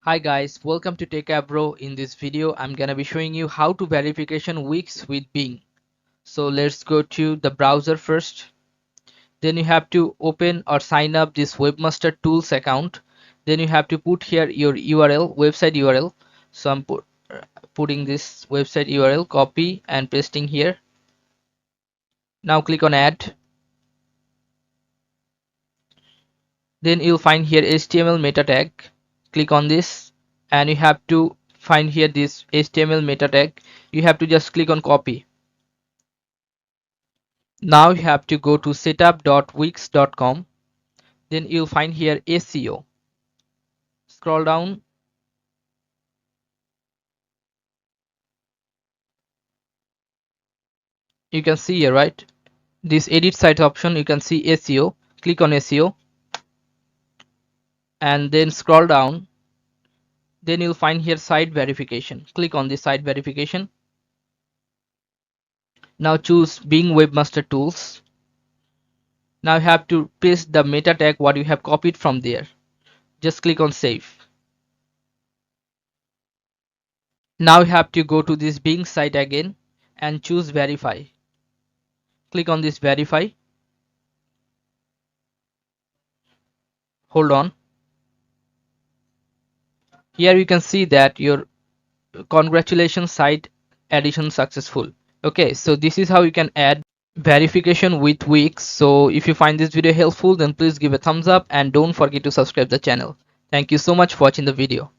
Hi guys, welcome to Techavro. In this video, I'm gonna be showing you how to verification WIX with Bing. So let's go to the browser first. Then you have to open or sign up this Webmaster Tools account. Then you have to put here your URL, website URL. So I'm putting this website URL, copy and pasting here. Now click on add. Then you'll find here HTML meta tag. Click on this and you have to find here this HTML meta tag. You have to just click on copy. Now you have to go to setup.wix.com. Then you'll find here SEO. Scroll down. You can see here, right? This edit site option, you can see SEO. Click on SEO and then scroll down. Then you'll find here site verification. Click on this site verification. Now choose Bing Webmaster Tools. Now you have to paste the meta tag what you have copied from there. Just click on save. Now you have to go to this Bing site again and choose verify. Click on this verify. Hold on. Here you can see that your congratulations site addition successful. Okay, so this is how you can add verification with Wix. So if you find this video helpful, then please give a thumbs up and don't forget to subscribe the channel. Thank you so much for watching the video.